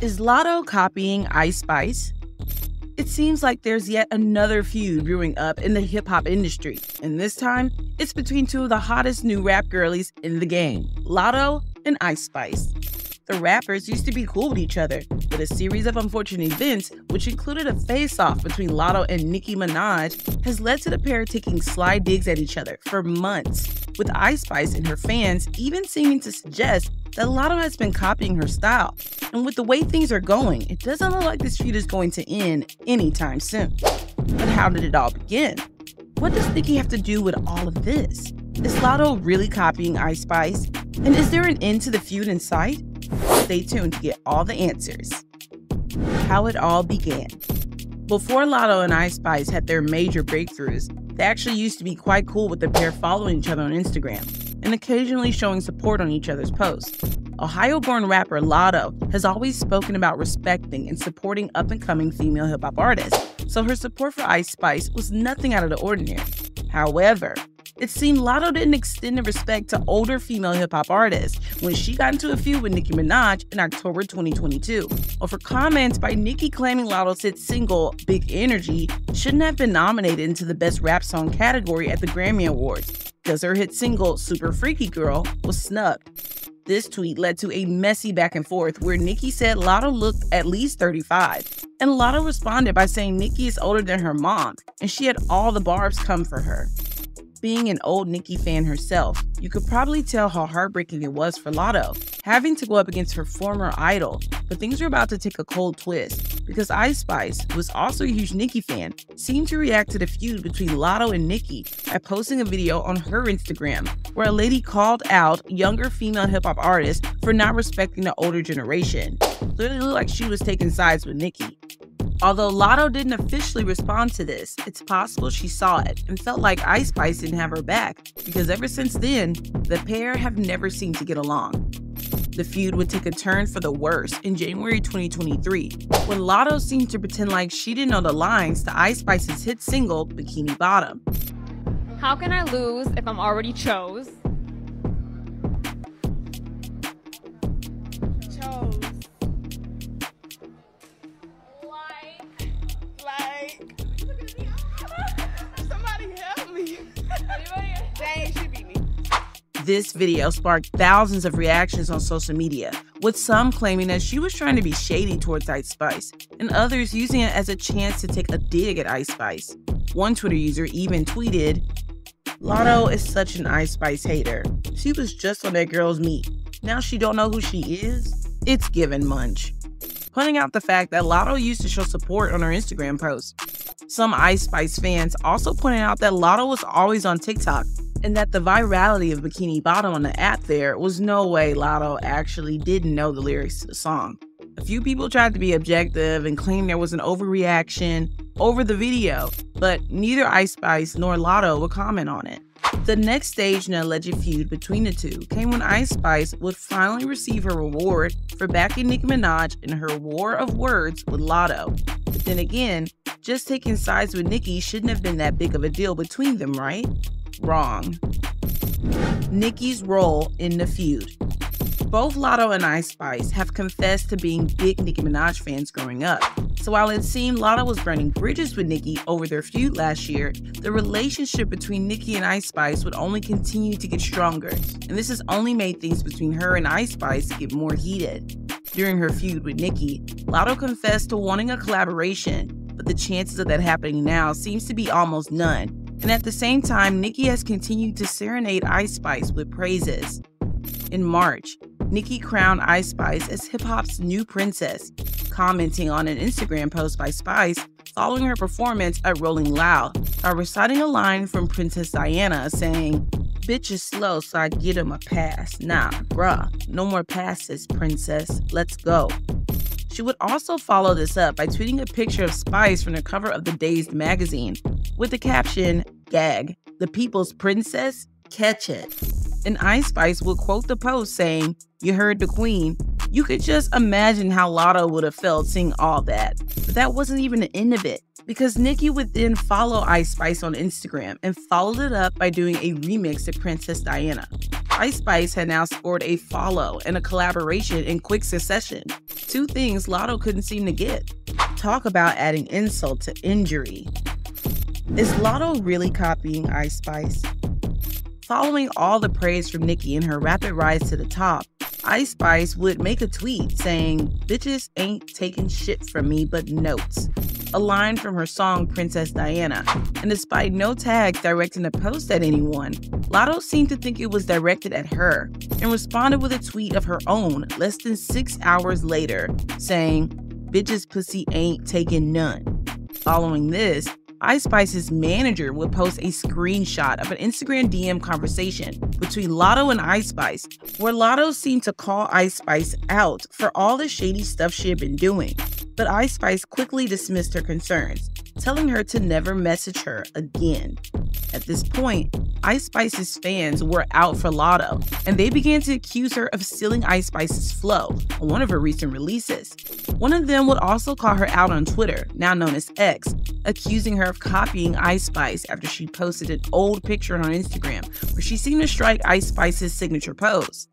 Is Latto copying Ice Spice? It seems like there's yet another feud brewing up in the hip-hop industry, and this time, it's between two of the hottest new rap girlies in the game, Latto and Ice Spice. The rappers used to be cool with each other, but a series of unfortunate events, which included a face-off between Latto and Nicki Minaj, has led to the pair taking sly digs at each other for months, with Ice Spice and her fans even seeming to suggest that Latto has been copying her style. And with the way things are going, it doesn't look like this feud is going to end anytime soon. But how did it all begin? What does Nicki have to do with all of this? Is Latto really copying Ice Spice? And is there an end to the feud in sight? Stay tuned to get all the answers. How it all began. Before Latto and Ice Spice had their major breakthroughs, they actually used to be quite cool with the pair following each other on Instagram and occasionally showing support on each other's posts. Ohio-born rapper Latto has always spoken about respecting and supporting up-and-coming female hip-hop artists, so her support for Ice Spice was nothing out of the ordinary. However, it seemed Latto didn't extend the respect to older female hip-hop artists when she got into a feud with Nicki Minaj in October 2022 over comments by Nicki claiming Latto's hit single, Big Energy, shouldn't have been nominated into the Best Rap Song category at the Grammy Awards because her hit single, Super Freaky Girl, was snubbed. This tweet led to a messy back and forth where Nicki said Latto looked at least 35, and Latto responded by saying Nicki is older than her mom, and she had all the barbs come for her. Being an old Nicki fan herself, you could probably tell how heartbreaking it was for Latto, having to go up against her former idol, but things were about to take a cold twist, because Ice Spice, who was also a huge Nicki fan, seemed to react to the feud between Latto and Nicki by posting a video on her Instagram, where a lady called out younger female hip-hop artists for not respecting the older generation. So it looked like she was taking sides with Nicki. Although Latto didn't officially respond to this, it's possible she saw it and felt like Ice Spice didn't have her back, because ever since then, the pair have never seemed to get along. The feud would take a turn for the worse in January 2023, when Latto seemed to pretend like she didn't know the lines to Ice Spice's hit single, Bikini Bottom. How can I lose if I'm already chose? This video sparked thousands of reactions on social media, with some claiming that she was trying to be shady towards Ice Spice, and others using it as a chance to take a dig at Ice Spice. One Twitter user even tweeted, "Latto is such an Ice Spice hater. She was just on that girl's meat. Now she don't know who she is? It's given munch." Pointing out the fact that Latto used to show support on her Instagram posts. Some Ice Spice fans also pointed out that Latto was always on TikTok, and that the virality of Bikini Bottom on the app there was no way Latto actually didn't know the lyrics to the song. A few people tried to be objective and claim there was an overreaction over the video, but neither Ice Spice nor Latto would comment on it. The next stage in an alleged feud between the two came when Ice Spice would finally receive her reward for backing Nicki Minaj in her war of words with Latto. But then again, just taking sides with Nicki shouldn't have been that big of a deal between them, right? Wrong. Nicki's role in the feud. Both Latto and Ice Spice have confessed to being big Nicki Minaj fans growing up. So while it seemed Latto was burning bridges with Nicki over their feud last year, the relationship between Nicki and Ice Spice would only continue to get stronger, and this has only made things between her and Ice Spice get more heated. During her feud with Nicki, Latto confessed to wanting a collaboration, but the chances of that happening now seems to be almost none. And at the same time, Nicki has continued to serenade Ice Spice with praises. In March, Nicki crowned Ice Spice as hip-hop's new princess, commenting on an Instagram post by Spice following her performance at Rolling Loud by reciting a line from Princess Diana saying, "Bitch is slow, so I get him a pass. Nah, bruh, no more passes, princess. Let's go." She would also follow this up by tweeting a picture of Spice from the cover of the Dazed magazine with the caption, "Gag, the people's princess, catch it." And Ice Spice would quote the post saying, "You heard the queen." You could just imagine how Latto would have felt seeing all that. But that wasn't even the end of it, because Nicki would then follow Ice Spice on Instagram and followed it up by doing a remix to Princess Diana. Ice Spice had now scored a follow and a collaboration in quick succession, two things Latto couldn't seem to get. Talk about adding insult to injury. Is Latto really copying Ice Spice? Following all the praise from Nicki in her rapid rise to the top, Ice Spice would make a tweet saying, "Bitches ain't taking shit from me but notes," a line from her song Princess Diana. And despite no tags directing the post at anyone, Latto seemed to think it was directed at her and responded with a tweet of her own less than 6 hours later saying, "Bitches pussy ain't taking none." Following this, Ice Spice's manager would post a screenshot of an Instagram DM conversation between Latto and Ice Spice, where Latto seemed to call Ice Spice out for all the shady stuff she had been doing. But Ice Spice quickly dismissed her concerns, telling her to never message her again. At this point, Ice Spice's fans were out for Latto, and they began to accuse her of stealing Ice Spice's flow on one of her recent releases. One of them would also call her out on Twitter, now known as X, accusing her of copying Ice Spice after she posted an old picture on Instagram where she seemed to strike Ice Spice's signature pose.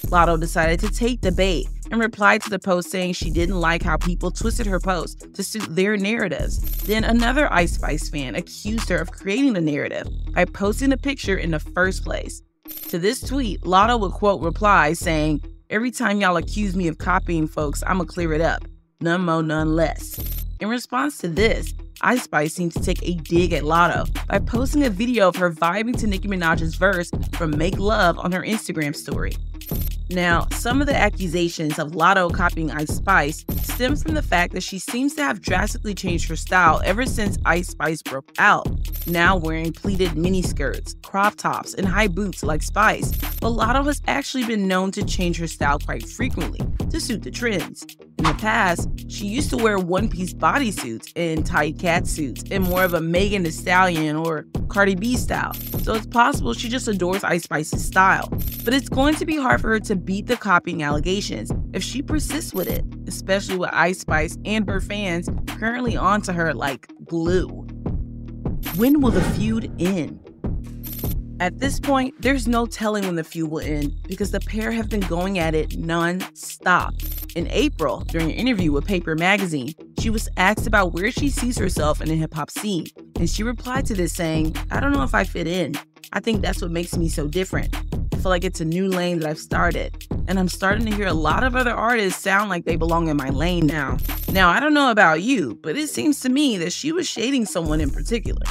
Latto decided to take the bait and replied to the post saying she didn't like how people twisted her post to suit their narratives. Then another Ice Spice fan accused her of creating the narrative by posting the picture in the first place. To this tweet, Latto would quote reply saying, "Every time y'all accuse me of copying folks, I'ma clear it up. None more, none less." In response to this, Ice Spice seemed to take a dig at Latto by posting a video of her vibing to Nicki Minaj's verse from Make Love on her Instagram story. Now, some of the accusations of Latto copying Ice Spice stem from the fact that she seems to have drastically changed her style ever since Ice Spice broke out, now wearing pleated miniskirts, crop tops, and high boots like Spice, but Latto has actually been known to change her style quite frequently to suit the trends. In the past, she used to wear one-piece bodysuits and tight catsuits and more of a Megan Thee Stallion or Cardi B style, so it's possible she just adores Ice Spice's style. But it's going to be hard for her to beat the copying allegations if she persists with it, especially with Ice Spice and her fans currently onto her like glue. When will the feud end? At this point, there's no telling when the feud will end because the pair have been going at it non-stop. In April, during an interview with Paper Magazine, she was asked about where she sees herself in the hip-hop scene, and she replied to this saying, "I don't know if I fit in. I think that's what makes me so different. I feel like it's a new lane that I've started, and I'm starting to hear a lot of other artists sound like they belong in my lane now." Now, I don't know about you, but it seems to me that she was shading someone in particular.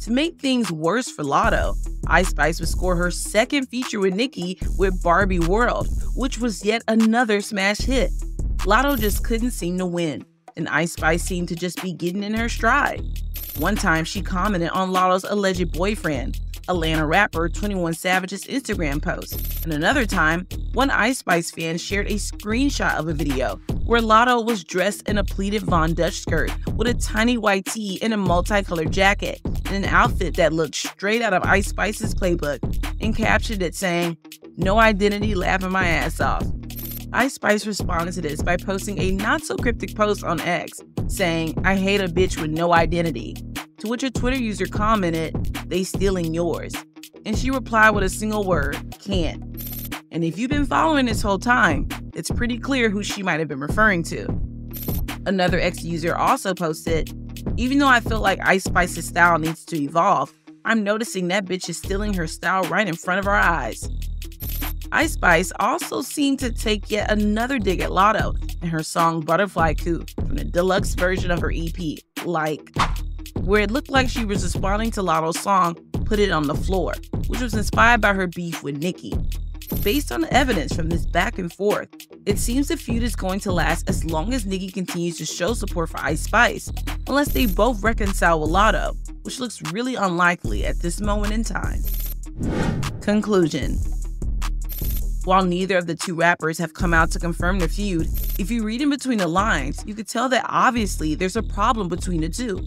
To make things worse for Latto, Ice Spice would score her second feature with Nicki with Barbie World, which was yet another smash hit. Latto just couldn't seem to win, and Ice Spice seemed to just be getting in her stride. One time, she commented on Latto's alleged boyfriend, Atlanta rapper 21 Savage's Instagram post. And another time, one Ice Spice fan shared a screenshot of a video where Latto was dressed in a pleated Von Dutch skirt with a tiny white tee and a multicolored jacket, in an outfit that looked straight out of Ice Spice's playbook, and captioned it saying, "No identity, laughing my ass off." Ice Spice responded to this by posting a not-so-cryptic post on X, saying, "I hate a bitch with no identity," to which a Twitter user commented, "They stealing yours." And she replied with a single word, "Can't." And if you've been following this whole time, it's pretty clear who she might have been referring to. Another X user also posted, "Even though I feel like Ice Spice's style needs to evolve, I'm noticing that bitch is stealing her style right in front of our eyes." Ice Spice also seemed to take yet another dig at Latto in her song Butterfly Coup from the deluxe version of her EP, Like, where it looked like she was responding to Latto's song Put It On The Floor, which was inspired by her beef with Nicki. Based on the evidence from this back and forth, it seems the feud is going to last as long as Nicki continues to show support for Ice Spice, unless they both reconcile with Latto, which looks really unlikely at this moment in time. Conclusion. While neither of the two rappers have come out to confirm the feud, if you read in between the lines, you could tell that obviously there's a problem between the two.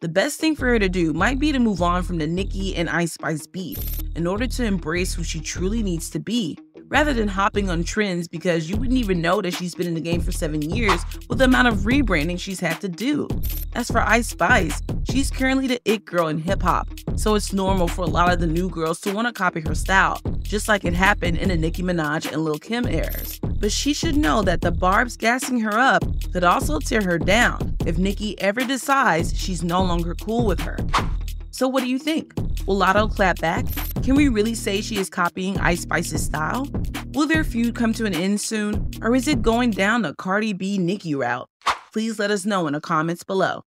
The best thing for her to do might be to move on from the Nicki and Ice Spice beef in order to embrace who she truly needs to be, rather than hopping on trends because you wouldn't even know that she's been in the game for 7 years with the amount of rebranding she's had to do. As for Ice Spice, she's currently the it girl in hip-hop, so it's normal for a lot of the new girls to want to copy her style, just like it happened in the Nicki Minaj and Lil Kim eras. But she should know that the barbs gassing her up could also tear her down if Nicki ever decides she's no longer cool with her. So what do you think? Will Latto clap back? Can we really say she is copying Ice Spice's style? Will their feud come to an end soon, or is it going down the Cardi B Nicki route? Please let us know in the comments below.